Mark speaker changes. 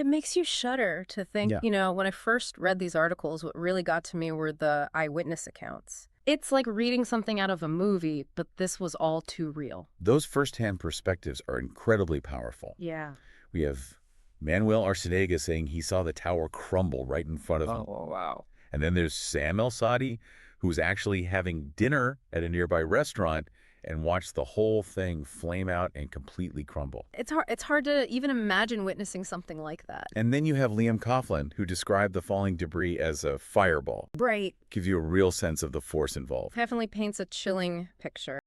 Speaker 1: It makes you shudder to think,
Speaker 2: Yeah.
Speaker 1: when I first read these articles, what really got to me were the eyewitness accounts. It's like reading something out of a movie, but this was all too real.
Speaker 2: Those firsthand perspectives are incredibly powerful.
Speaker 1: Yeah.
Speaker 2: We have Manuel Arcedega saying he saw the tower crumble right in front of him.
Speaker 1: Oh, wow.
Speaker 2: And then there's Sam El-Sadi, who's actually having dinner at a nearby restaurant and watched the whole thing flame out and completely crumble.
Speaker 1: It's hard to even imagine witnessing something like that.
Speaker 2: And then you have Liam Coughlin, who described the falling debris as a fireball.
Speaker 1: Right.
Speaker 2: Gives you a real sense of the force involved.
Speaker 1: Definitely paints a chilling picture.